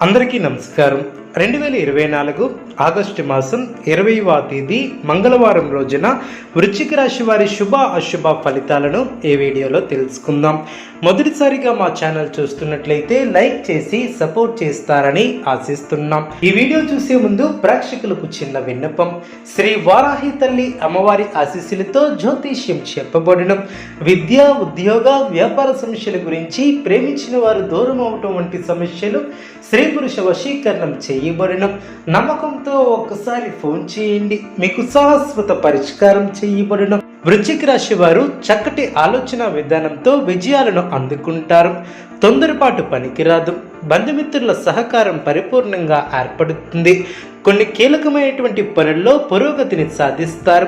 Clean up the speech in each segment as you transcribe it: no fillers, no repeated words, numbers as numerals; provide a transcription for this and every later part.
అందరికీ నమస్కారం. 2024 ఆగస్టు మాసం 20వ తేదీ మంగళవారం రోజున వృశ్చిక రాశి వారి శుభ అశుభ ఫలితాలను ఈ వీడియోలో తెలుసుకుందాం. మొదటిసారిగా మా ఛానల్ చూస్తున్నట్లయితే లైక్ చేసి సపోర్ట్ చేస్తారని ఆశిస్తున్నాం. ఈ వీడియో చూసే ముందు ప్రేక్షకులకు చిన్న విన్నపం. శ్రీ వారాహి తల్లి అమ్మవారి ఆశీస్సులతో జ్యోతిష్యం చెప్పబడడం, విద్య, ఉద్యోగ, వ్యాపార సమస్యల గురించి, ప్రేమించిన వారు దూరం అవటం వంటి సమస్యలు స్త్రీ పురుష వశీకరణం చేయబడడం, నమ్మకంతో ఒక్కసారి ఫోన్ చేయండి, మీకు శాశ్వత పరిష్కారం చేయబడడం. వృశ్చిక రాశి వారు చక్కటి ఆలోచన విధానంతో విజయాలను అందుకుంటారు. తొందరపాటు పనికిరాదు. బంధుమిత్రుల సహకారం పరిపూర్ణంగా ఏర్పడుతుంది. కొన్ని కీలకమైనటువంటి పనుల్లో పురోగతిని సాధిస్తారు.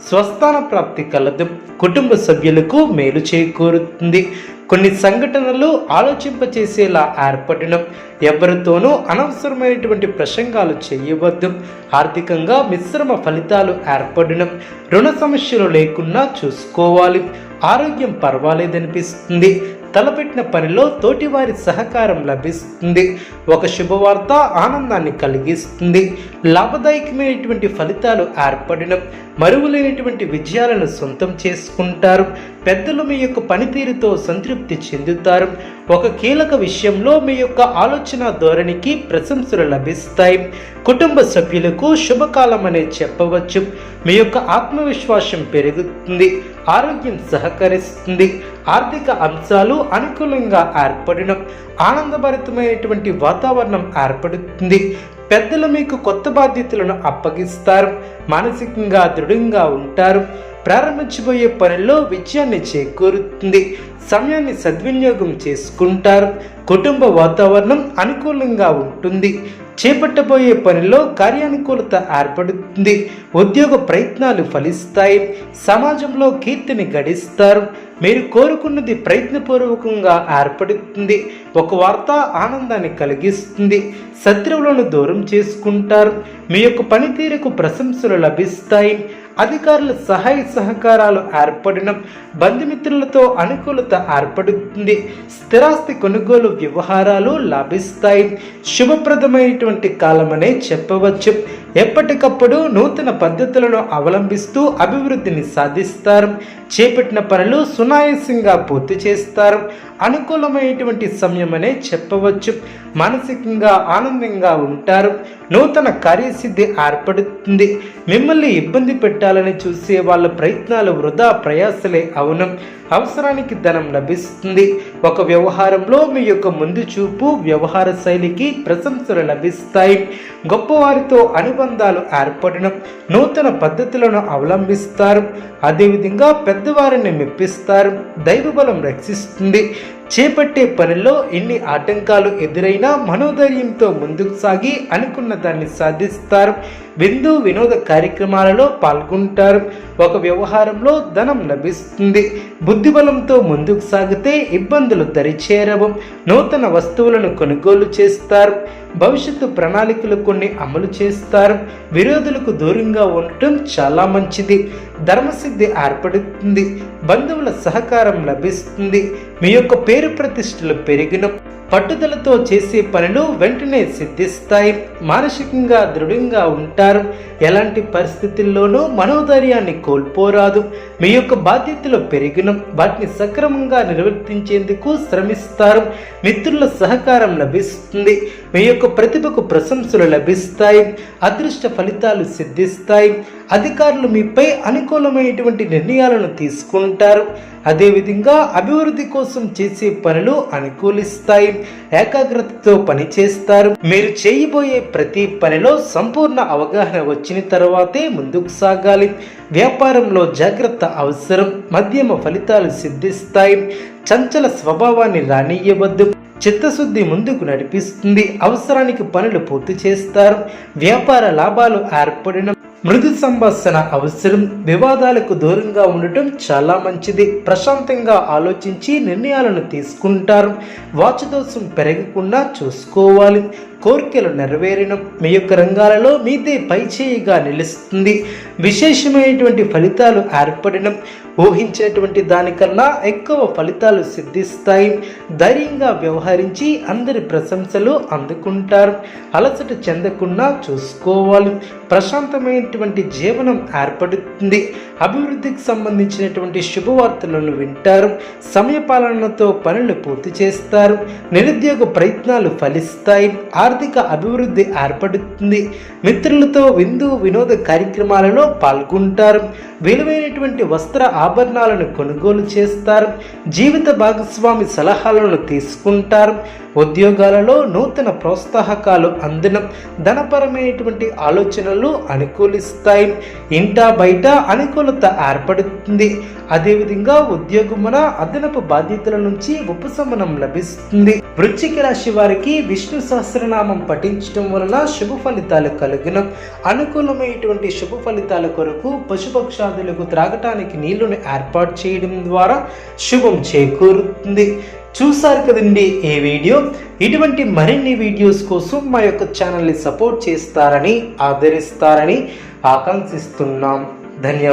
స్వస్థాన ప్రాప్తి కలదు. కుటుంబ సభ్యులకు మేలు చేకూరుతుంది. కొన్ని సంఘటనలు ఆలోచింపచేసేలా ఏర్పడడం. ఎవరితోనూ అనవసరమైనటువంటి ప్రసంగాలు చేయవద్దు. ఆర్థికంగా మిశ్రమ ఫలితాలు ఏర్పడడం. రుణ సమస్యలు లేకుండా చూసుకోవాలి. ఆరోగ్యం పర్వాలేదనిపిస్తుంది. తలపెట్టిన పనిలో తోటివారి సహకారం లభిస్తుంది. ఒక శుభవార్త ఆనందాన్ని కలిగిస్తుంది. లాభదాయకమైనటువంటి ఫలితాలు ఏర్పడడం. మరువలేనటువంటి విజయాలను సొంతం చేసుకుంటారు. పెద్దలు మీ యొక్క పనితీరుతో సంతృప్తి చెందుతారు. ఒక కీలక విషయంలో మీ యొక్క ఆలోచన ధోరణికి ప్రశంసలు లభిస్తాయి. కుటుంబ సభ్యులకు శుభకాలం అనే చెప్పవచ్చు. మీ యొక్క ఆత్మవిశ్వాసం పెరుగుతుంది. ఆరోగ్యం సహకరిస్తుంది. ఆర్థిక అంశాలు అనుకూలంగా ఏర్పడడం. ఆనందభరితమైనటువంటి వాతావరణం ఏర్పడుతుంది. పెద్దలు మీకు కొత్త బాధ్యతలను అప్పగిస్తారు. మానసికంగా దృఢంగా ఉంటారు. ప్రారంభించబోయే పనుల్లో విజయాన్ని చేకూరుతుంది. సమయాన్ని సద్వినియోగం చేసుకుంటారు. కుటుంబ వాతావరణం అనుకూలంగా ఉంటుంది. చేపట్టబోయే పనిలో కార్యానుకూలత ఏర్పడుతుంది. ఉద్యోగ ప్రయత్నాలు ఫలిస్తాయి. సమాజంలో కీర్తిని గడిస్తారు. మీరు కోరుకున్నది ప్రయత్నపూర్వకంగా ఏర్పడుతుంది. ఒక వార్త ఆనందాన్ని కలిగిస్తుంది. శత్రువులను దూరం చేసుకుంటారు. మీ యొక్క పనితీరుకు ప్రశంసలు లభిస్తాయి. అధికారుల సహాయ సహకారాలు ఏర్పడడం. బంధుమిత్రులతో అనుకూలత ఏర్పడుతుంది. స్థిరాస్తి కొనుగోలు వ్యవహారాలు లాభిస్తాయి. శుభప్రదమైనటువంటి కాలమనే చెప్పవచ్చు. ఎప్పటికప్పుడు నూతన పద్ధతులను అవలంబిస్తూ అభివృద్ధిని సాధిస్తారు. చేపట్టిన పనులు సునాయాసంగా పూర్తి చేస్తారు. అనుకూలమైనటువంటి సమయమనే చెప్పవచ్చు. మానసికంగా ఆనందంగా ఉంటారు. నూతన కార్యసిద్ధి ఏర్పడుతుంది. మిమ్మల్ని ఇబ్బంది పెట్టాలని చూసే వాళ్ళ ప్రయత్నాలు వృధా ప్రయాసలే అవును. అవసరానికి ధనం లభిస్తుంది. ఒక వ్యవహారంలో మీ యొక్క ముందు చూపు, వ్యవహార శైలికి ప్రశంసలు లభిస్తాయి. గొప్పవారితో అనుబంధాలు ఏర్పడడం. నూతన పద్ధతులను అవలంబిస్తారు. అదేవిధంగా పెద్దవారిని మెప్పిస్తారు. దైవబలం రక్షిస్తుంది. చేపట్టే పనిలో ఎన్ని ఆటంకాలు ఎదురైనా మనోధైర్యంతో ముందుకు సాగి అనుకున్న దాన్ని సాధిస్తారు. విందు వినోద కార్యక్రమాలలో పాల్గొంటారు. ఒక వ్యవహారంలో ధనం లభిస్తుంది. బుద్ధిబలంతో ముందుకు సాగితే ఇబ్బందులు దరిచేరవు. నూతన వస్తువులను కొనుగోలు చేస్తారు. భవిష్యత్తు ప్రణాళికలు కొన్ని అమలు చేస్తారు. విరోధులకు దూరంగా ఉండటం చాలా మంచిది. ధర్మసిద్ధి ఏర్పడుతుంది. బంధువుల సహకారం లభిస్తుంది. మీ యొక్క పేరు ప్రతిష్టలు పెరిగిన. పట్టుదలతో చేసే పనులు వెంటనే సిద్ధిస్తాయి. మానసికంగా దృఢంగా ఉంటారు. ఎలాంటి పరిస్థితుల్లోనూ మనోధైర్యాన్ని కోల్పోరాదు. మీ యొక్క బాధ్యతలు పెరిగిన. వాటిని సక్రమంగా నిర్వర్తించేందుకు శ్రమిస్తారు. మిత్రుల సహకారం లభిస్తుంది. మీ యొక్క ప్రతిభకు ప్రశంసలు లభిస్తాయి. అదృష్ట ఫలితాలు సిద్ధిస్తాయి. అధికారులు మీపై అనుకూలమైనటువంటి నిర్ణయాలను తీసుకుంటారు. అదేవిధంగా అభివృద్ధి కోసం చేసే పనులు అనుకూలిస్తాయి. ఏకాగ్రతతో పనిచేస్తారు. మీరు చేయబోయే ప్రతి పనిలో సంపూర్ణ అవగాహన వచ్చిన తర్వాతే ముందుకు సాగాలి. వ్యాపారంలో జాగ్రత్త అవసరం. మధ్యమ ఫలితాలు సిద్ధిస్తాయి. చంచల స్వభావాన్ని రానియ్యవద్దు. చిత్తశుద్ధి ముందుకు నడిపిస్తుంది. అవసరానికి పనులు పూర్తి చేస్తారు. వ్యాపార లాభాలు ఏర్పడిన. మృదు సంభాషణ అవసరం. వివాదాలకు దూరంగా ఉండటం చాలా మంచిది. ప్రశాంతంగా ఆలోచించి నిర్ణయాలను తీసుకుంటారు. వాచదోషం పెరగకుండా చూసుకోవాలి. కోరికలు నెరవేరిన మీ యొక్క రంగాలలో మీదే పైచేయిగా నిలుస్తుంది. విశేషమైనటువంటి ఫలితాలు ఏర్పడిన ఊహించినటువంటి దానికన్నా ఎక్కువ ఫలితాలు సిద్ధిస్తాయి. ధైర్యంగా వ్యవహరించి అందరి ప్రశంసలు అందుకుంటారు. అలసట చెందకుండా చూసుకోవాలి. ప్రశాంతమైనటువంటి జీవనం ఏర్పడుతుంది. అభివృద్ధికి సంబంధించినటువంటి శుభవార్తలను వింటారు. సమయపాలనతో పనులు పూర్తి చేస్తారు. నిరుద్యోగ ప్రయత్నాలు ఫలిస్తాయి. ఆర్థిక అభివృద్ధి ఏర్పడుతుంది. మిత్రులతో విందు వినోద కార్యక్రమాలలో పాల్గొంటారు. విలువైనటువంటి వస్త్ర ఆభరణాలను కొనుగోలు చేస్తారు. జీవిత భాగస్వామి సలహాలను తీసుకుంటారు. ఉద్యోగాలలో నూతన ప్రోత్సాహకాలు అందడం, ధనపరమైనటువంటి ఆలోచనలు అనుకూలిస్తాయి. ఇంటా బయట అనుకూలత ఏర్పడుతుంది. అదేవిధంగా ఉద్యోగమున అదనపు బాధ్యతల నుంచి ఉపశమనం లభిస్తుంది. వృశ్చిక రాశి వారికి విష్ణు సహస్రనామం పఠించడం వలన శుభ ఫలితాలు కలుగున. అనుకూలమైనటువంటి శుభ ఫలితాల కొరకు పశుపక్షాదులకు త్రాగటానికి నీళ్లను ఏర్పాటు చేయడం ద్వారా శుభం చేకూరుతుంది. చూసారు కదండి ఈ వీడియో. ఇటువంటి మరిన్ని వీడియోస్ కోసం మా యొక్క ఛానల్ని సపోర్ట్ చేస్తారని, ఆదరిస్తారని ఆకాంక్షిస్తున్నాం. ధన్యవాదాలు.